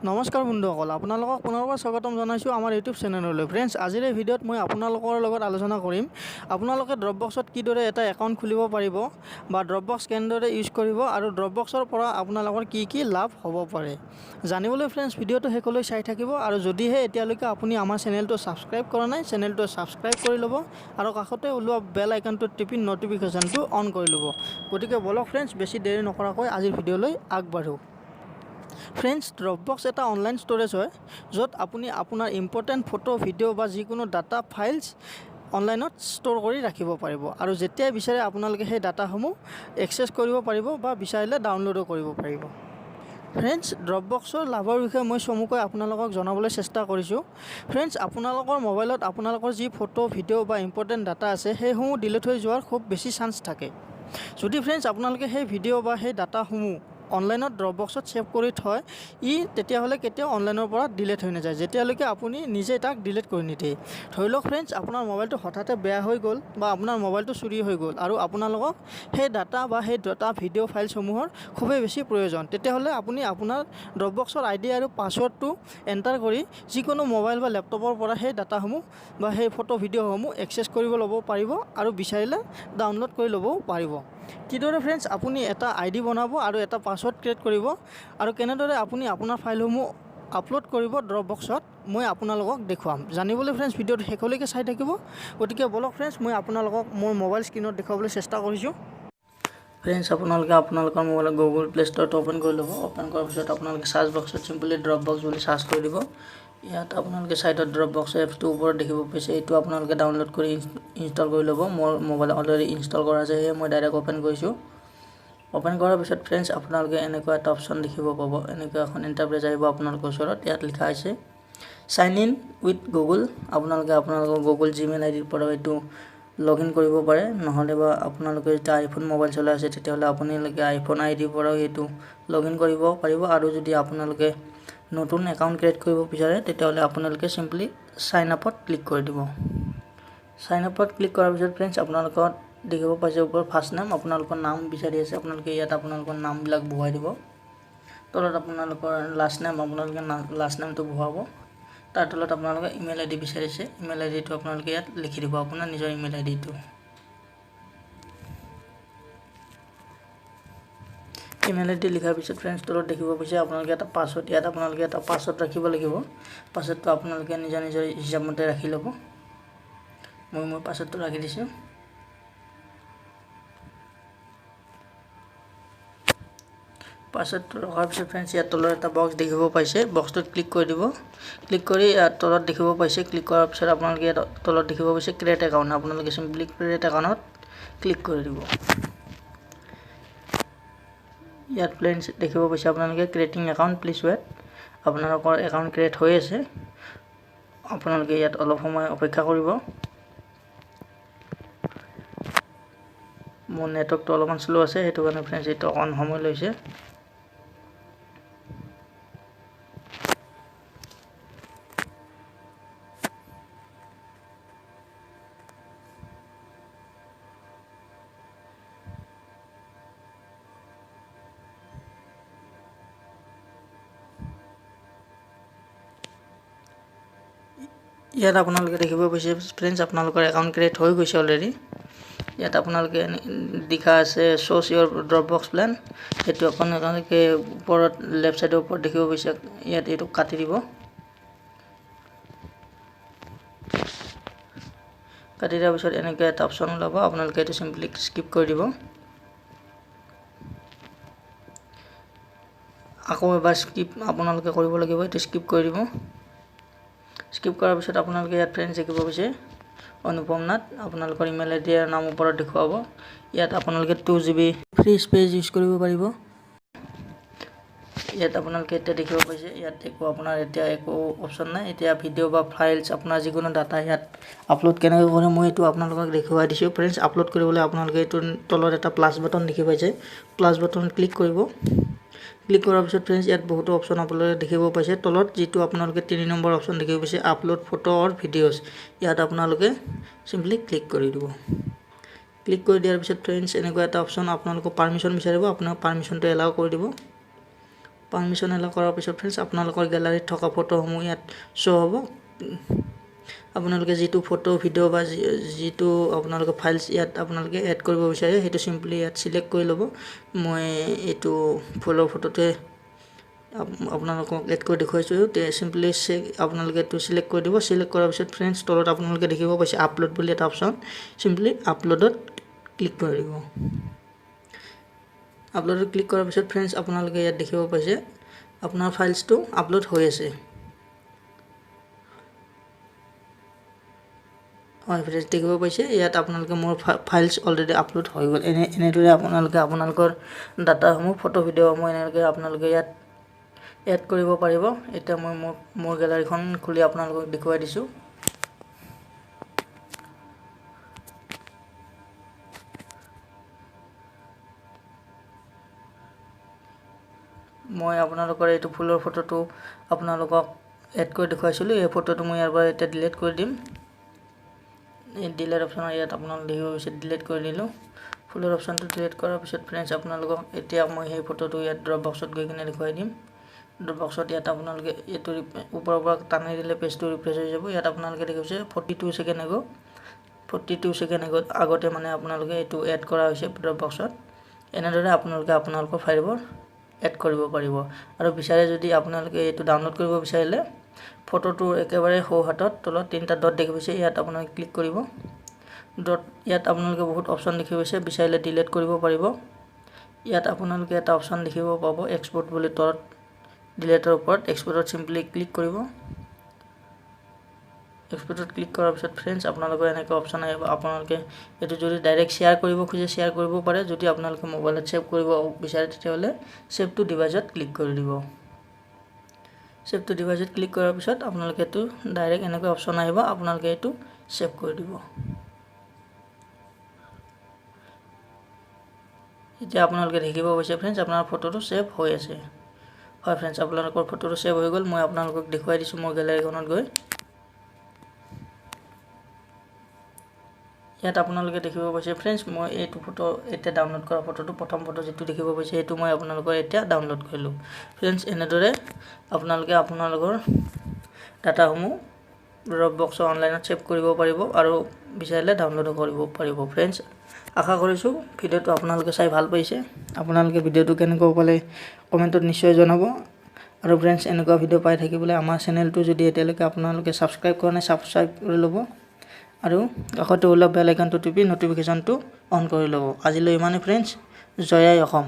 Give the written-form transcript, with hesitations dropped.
নমস্কাৰ বন্ধুসকল, আপোনালোকক পুনৰবাৰ স্বাগতম জনাইছোঁ আমাৰ ইউটিউব চেনেললৈ। ফ্ৰেণ্ডছ, আজিৰ এই ভিডিঅ'ত মই আপোনালোকৰ লগত আলোচনা কৰিম আপোনালোকে ড্ৰপবক্সত কিদৰে এটা একাউণ্ট খুলিব পাৰিব বা ড্ৰপবক্স কেনেদৰে ইউজ কৰিব আৰু ড্ৰপবক্সৰ পৰা আপোনালোকৰ কি লাভ হ'ব পাৰে জানিবলৈ ফ্ৰেণ্ডছ ভিডিঅ'টো শেষলৈ চাই থাকিব। আৰু যদিহে এতিয়ালৈকে আপুনি আমাৰ চেনেলটো ছাবস্ক্ৰাইব কৰা নাই, চেনেলটো ছাবস্ক্ৰাইব কৰি ল'ব আৰু কাষতে ওলোৱা বেল আইকনটো টিপি নটিফিকেশ্যনটো অন কৰি ল'ব। গতিকে বলক ফ্ৰেণ্ডছ, বেছি দেৰি নকৰাকৈ আজিৰ ভিডিঅ'লৈ আগবাঢ়ো। ফ্ৰেণ্ডছ, ড্ৰপবক্স এটা অনলাইন ষ্ট'ৰেজ হয় য'ত আপুনি আপোনাৰ ইম্পৰ্টেণ্ট ফটো, ভিডিঅ' বা যিকোনো ডাটা ফাইলছ অনলাইনত ষ্ট'ৰ কৰি ৰাখিব পাৰিব আৰু যেতিয়াই বিচাৰে আপোনালোকে সেই ডাটাসমূহ এক্সেছ কৰিব পাৰিব বা বিচাৰিলে ডাউনলোডো কৰিব পাৰিব। ফ্ৰেণ্ডছ, ড্ৰপবক্সৰ লাভৰ বিষয়ে মই চমুকৈ আপোনালোকক জনাবলৈ চেষ্টা কৰিছোঁ। ফ্ৰেণ্ডছ, আপোনালোকৰ মোবাইলত আপোনালোকৰ যি ফটো, ভিডিঅ' বা ইম্পৰ্টেণ্ট ডাটা আছে সেইসমূহ ডিলিট হৈ যোৱাৰ খুব বেছি চান্স থাকে। যদি ফ্ৰেণ্ডছ আপোনালোকে সেই ভিডিঅ' বা সেই ডাটাসমূহ অনলাইনত ড্ৰপবক্সত ছেভ কৰি থয়, তেতিয়াহ'লে কেতিয়াও অনলাইনৰ পৰা ডিলিট হৈ নাযায় যেতিয়ালৈকে আপুনি নিজে তাক ডিলিট কৰি নিদিয়ে। ধৰি লওক ফ্ৰেণ্ডছ, আপোনাৰ মোবাইলটো হঠাতে বেয়া হৈ গ'ল বা আপোনাৰ মোবাইলটো চুৰি হৈ গ'ল আৰু আপোনালোকক সেই ডাটা বা সেই ডাটা ভিডিঅ' ফাইলসমূহৰ খুবেই বেছি প্ৰয়োজন, তেতিয়াহ'লে আপুনি আপোনাৰ ড্ৰপবক্সৰ ID আৰু পাছৱৰ্ডটো এণ্টাৰ কৰি যিকোনো মোবাইল বা লেপটপৰ পৰা সেই ডাটাসমূহ বা সেই ফটো, ভিডিঅ'সমূহ এক্সেছ কৰিব ল'ব পাৰিব আৰু বিচাৰিলে ডাউনলোড কৰি ল'বও পাৰিব। কিদৰে ফ্ৰেণ্ডছ আপুনি এটা ID বনাব আৰু এটা পাছৱৰ্ড ক্ৰিয়েট কৰিব আৰু কেনেদৰে আপুনি আপোনাৰ ফাইলসমূহ আপলোড কৰিব ড্ৰপবক্সত মই আপোনালোকক দেখুৱাম। জানিবলৈ ফ্ৰেণ্ডছ ভিডিঅ'টো শেষলৈকে চাই থাকিব। গতিকে বলক ফ্ৰেণ্ডছ, মই আপোনালোকক মোৰ মোবাইল স্ক্ৰীণত দেখুৱাবলৈ চেষ্টা কৰিছোঁ। ফ্ৰেণ্ডছ, আপোনালোকৰ মোবাইলত গুগল প্লে ষ্ট'ৰটো অ'পেন কৰি ল'ব। অ'পেন কৰাৰ পিছত আপোনালোকে চাৰ্চ বক্সত চিম্পলি ড্ৰপবক্স বুলি চাৰ্চ কৰি দিব। ইয়াত আপোনালোকে চাইডত ড্ৰপবক্স এপছটো ওপৰত দেখিব পাইছে, এইটো আপোনালোকে ডাউনলোড কৰি ইনষ্টল কৰি ল'ব। মোৰ মোবাইলত অলৰেডি ইনষ্টল কৰা আছে, সেয়ে মই ডাইৰেক্ট অ'পেন কৰিছোঁ। অ'পেন কৰাৰ পিছত ফ্ৰেণ্ডছ আপোনালোকে এনেকুৱা এটা অপশ্যন দেখিব পাব, এনেকুৱা এখন ইণ্টাৰফেচ আহিব আপোনালোকৰ ওচৰত। ইয়াত লিখা আছে চাইন ইন উইথ গুগল। আপোনালোকে আপোনালোকৰ গুগল জিমেইল IDৰ পৰা এইটো লগ ইন কৰিব পাৰে, নহ'লে বা আপোনালোকে যেতিয়া আইফোন মোবাইল চলাই আছে তেতিয়াহ'লে আপোনালোকে আইফোন IDৰ পৰাও এইটো লগ ইন কৰিব পাৰিব। আৰু যদি আপোনালোকে নতুন একাউণ্ট ক্ৰিয়েট কৰিব বিচাৰে তেতিয়াহ'লে আপোনালোকে চিম্পলি চাইন আপত ক্লিক কৰি দিব। চাইন আপত ক্লিক কৰাৰ পিছত ফ্ৰেণ্ডছ আপোনালোকৰ দেখিব পাইছে ওপৰত ফাৰ্ষ্ট নেম, আপোনালোকৰ নাম বিচাৰি আছে, আপোনালোকে ইয়াত আপোনালোকৰ নামবিলাক বহুৱাই দিব। তলত আপোনালোকৰ লাষ্ট নেম, আপোনালোকে লাষ্ট নেমটো বহুৱাব। তাৰ তলত আপোনালোকে ইমেইল ID বিচাৰিছে, ইমেইল IDটো আপোনালোকে ইয়াত লিখি দিব, আপোনাৰ নিজৰ ইমেইল IDটো। ইমেইল ID লিখাৰ পিছত ফ্ৰেণ্ডছ তলত দেখিব পাইছে আপোনালোকে এটা পাছৱৰ্ড, ইয়াত আপোনালোকে এটা পাছৱৰ্ড ৰাখিব লাগিব। পাছৱৰ্ডটো আপোনালোকে নিজৰ হিচাপমতে ৰাখি ল'ব। মই মোৰ পাছৱৰ্ডটো ৰাখি দিছোঁ। পাছৱৰ্ডটো ৰখাৰ পিছত ফ্ৰেণ্ডছ ইয়াত তলত এটা বক্স দেখিব পাইছে, বক্সটোত ক্লিক কৰি দিব। ক্লিক কৰি ইয়াত তলত দেখিব পাইছে, ক্লিক কৰাৰ পিছত আপোনালোকে ইয়াত তলত দেখিব পাইছে ক্ৰিয়েট একাউণ্ট, আপোনালোকে চিম্পলি ক্ৰিয়েট একাউণ্টত ক্লিক কৰি দিব। ইয়াত ফ্ৰেণ্ডছ দেখিব পাইছে আপোনালোকে ক্ৰিয়েটিং একাউণ্ট, প্লিজ ৱেইট। আপোনালোকৰ একাউণ্ট ক্ৰিয়েট হৈ আছে, আপোনালোকে ইয়াত অলপ সময় অপেক্ষা কৰিব। মোৰ নেটৱৰ্কটো অলপমান শ্ল' আছে, সেইটো কাৰণে ফ্ৰেণ্ডছ এইটো অকণ সময় লৈছে। ইয়াত আপোনালোকে দেখিব পাইছে ফ্ৰেণ্ডছ আপোনালোকৰ একাউণ্ট ক্ৰিয়েট হৈ গৈছে অলৰেডি। ইয়াত আপোনালোকে লিখা আছে শ্ব'জ ইয়ৰ ড্ৰপবক্স প্লেন, সেইটো আপোনালোকে ওপৰত লেফ্ট ছাইডৰ ওপৰত দেখিব পাইছে, ইয়াত এইটো কাটি দিব। কাটি দিয়াৰ পিছত এনেকৈ এটা অপশ্যন ওলাব, আপোনালোকে এইটো চিম্পলি স্কিপ কৰি দিব। আকৌ এবাৰ স্কিপ আপোনালোকে কৰিব লাগিব, এইটো স্কিপ কৰি দিব। স্কিপ কৰাৰ পিছত আপোনালোকে ইয়াত ফ্ৰেণ্ডছ দেখিব পাইছে অনুপম নাথ, আপোনালোকৰ ইমেইল ID আৰু নাম ওপৰত দেখুৱাব। ইয়াত আপোনালোকে 2 GB ফ্ৰী স্পেচ ইউজ কৰিব পাৰিব। ইয়াত আপোনালোকে এতিয়া দেখিব পাইছে ইয়াত আপোনাৰ এতিয়া একো অপশ্যন নাই। এতিয়া ভিডিঅ' বা ফাইলছ আপোনাৰ যিকোনো ডাটা ইয়াত আপলোড কেনেকৈ কৰে মই এইটো আপোনালোকক দেখুৱাই দিছোঁ। ফ্ৰেণ্ডছ আপলোড কৰিবলৈ আপোনালোকে এইটো তলত এটা প্লাছ বাটন দেখি পাইছে, প্লাছ বাটন ক্লিক কৰিব। ক্লিক কৰাৰ পিছত ফ্ৰেণ্ডছ ইয়াত বহুতো অপশ্যন আপোনালোকে দেখিব পাইছে। তলত যিটো আপোনালোকে 3 নম্বৰ অপশ্যন দেখিব পাইছে আপলোড ফটো অৰ ভিডিঅ'ছ, ইয়াত আপোনালোকে চিম্পলি ক্লিক কৰি দিব। ক্লিক কৰি দিয়াৰ পিছত ফ্ৰেণ্ডছ এনেকুৱা এটা অপশ্যন আপোনালোকক পাৰ্মিশ্যন বিচাৰিব, আপোনাক পাৰ্মিশ্যনটো এলাউ কৰি দিব। পাৰমিশ্যন এলাউ কৰাৰ পিছত ফ্ৰেণ্ডছ আপোনালোকৰ গেলাৰীত থকা ফটোসমূহ ইয়াত শ্ব' হ'ব। আপোনালোকে যিটো ফটো ভিডিঅ' বা যিটো আপোনালোকে ফাইলছ ইয়াত আপোনালোকে এড কৰিব বিচাৰে সেইটো চিম্পলি ইয়াত চিলেক্ট কৰি ল'ব। মই এইটো ফুলৰ ফটোতে আপোনালোকক এড কৰি দেখুৱাইছোঁ। চিম্পলি আপোনালোকে এইটো চিলেক্ট কৰি দিব। চিলেক্ট কৰাৰ পিছত ফ্ৰেণ্ডছ তলত আপোনালোকে দেখিব পাইছে আপলোড বুলি এটা অপশ্যন, চিম্পলি আপলোডত ক্লিক কৰি দিব। আপলোডত ক্লিক কৰাৰ পিছত ফ্ৰেণ্ডছ আপোনালোকে ইয়াত দেখিব পাইছে আপোনাৰ ফাইলছটো আপলোড হৈ আছে। হয় ফ্ৰেণ্ডছ দেখিব পাইছে ইয়াত আপোনালোকে মোৰ ফাইলছ অলৰেডি আপলোড হৈ গ'ল। এনেদৰে আপোনালোকে আপোনালোকৰ ডাটাসমূহ ফটো ভিডিঅ'সমূহ এনেকৈ আপোনালোকে ইয়াত এড কৰিব পাৰিব। এতিয়া মই মোৰ গেলাৰীখন খুলি আপোনালোকক দেখুৱাই দিছোঁ। মই আপোনালোকৰ এইটো ফুলৰ ফটোটো আপোনালোকক এড কৰি দেখুৱাইছিলোঁ। এই ফটোটো মই ইয়াৰ পৰা এতিয়া ডিলিট কৰি দিম। এই ডিলিট অপশ্যনৰ ইয়াত আপোনালোকে দেখিব পাইছে ডিলিট কৰি দিলোঁ। ফুলৰ অপশ্যনটো ডিলিট কৰাৰ পিছত ফ্ৰেণ্ডছ আপোনালোকক এতিয়া মই সেই ফটোটো ইয়াত ড্ৰপ বক্সত গৈ কিনে দেখুৱাই দিম। ড্ৰপ বক্সত ইয়াত আপোনালোকে এইটো ওপৰৰ পৰা টানি দিলে পেজটো ৰিফ্ৰেছ হৈ যাব। ইয়াত আপোনালোকে দেখিছে 42 ছেকেণ্ড আগতে মানে আপোনালোকে এইটো এড কৰা হৈছে ড্ৰপ বক্সত। এনেদৰে আপোনালোকে আপোনালোকৰ ফাইলবোৰ এড কৰিব পাৰিব। আৰু বিচাৰে যদি আপোনালোকে এইটো ডাউনলোড কৰিব বিচাৰিলে ফটোটোৰ একেবাৰে সোঁহাতত তলত 3টা ডট দেখি পাইছে ইয়াত আপোনালোকে ক্লিক কৰিব। ইয়াত আপোনালোকে বহুত অপশ্যন দেখি পাইছে, বিচাৰিলে ডিলিট কৰিব পাৰিব। ইয়াত আপোনালোকে এটা অপশ্যন দেখিব পাব এক্সপোৰ্ট বুলি তলত ডিলিটৰ ওপৰত। এক্সপোৰ্টত চিম্পলি ক্লিক কৰিব। এক্সপোৰ্টত ক্লিক কৰাৰ পিছত ফ্ৰেণ্ডছ আপোনালোকৰ এনেকৈ অপশ্যন আহিব। আপোনালোকে এইটো যদি ডাইৰেক্ট শ্বেয়াৰ কৰিব খোজে শ্বেয়াৰ কৰিব পাৰে। যদি আপোনালোকে মোবাইলত ছেভ কৰিব বিচাৰে তেতিয়াহ'লে ছেভ টু ডিভাইচত ক্লিক কৰি দিব। ছেভ টু ডিভাইচত ক্লিক কৰাৰ পিছত আপোনালোকে এইটো ডাইৰেক্ট এনেকৈ অপশ্যন আহিব, আপোনালোকে এইটো ছেভ কৰি দিব। এতিয়া আপোনালোকে দেখিব পাইছে ফ্ৰেণ্ডছ আপোনাৰ ফটোটো ছেভ হৈ আছে। হয় ফ্ৰেণ্ডছ আপোনালোকৰ ফটোটো ছেভ হৈ গ'ল। মই আপোনালোকক দেখুৱাই দিছোঁ মোৰ গেলাৰীখনত গৈ। ইয়াত আপোনালোকে দেখিব পাইছে ফ্ৰেণ্ডছ মই এইটো ফটো এতিয়া ডাউনলোড কৰা ফটোটো প্ৰথম ফটো যিটো দেখিব পাইছে সেইটো মই আপোনালোকৰ এতিয়া ডাউনলোড কৰিলোঁ। ফ্ৰেণ্ডছ এনেদৰে আপোনালোকে আপোনালোকৰ ডাটাসমূহ ড্ৰপ বক্সৰ অনলাইনত ছেভ কৰিব পাৰিব আৰু বিচাৰিলে ডাউনলোডো কৰিব পাৰিব। ফ্ৰেণ্ডছ আশা কৰিছোঁ ভিডিঅ'টো আপোনালোকে চাই ভাল পাইছে। আপোনালোকে ভিডিঅ'টো কেনেকুৱা পালে কমেণ্টত নিশ্চয় জনাব। আৰু ফ্ৰেণ্ডছ এনেকুৱা ভিডিঅ' পাই থাকিবলৈ আমাৰ চেনেলটো যদি এতিয়ালৈকে আপোনালোকে ছাবস্ক্ৰাইব কৰা নাই ছাবস্ক্ৰাইব কৰি ল'ব আৰু কাষতে ওলোৱা বেল আইকনটো টিপি নটিফিকেশ্যনটো অন কৰি ল'ব। আজিলৈ ইমানেই ফ্ৰেণ্ডছ, জয় আই অসম।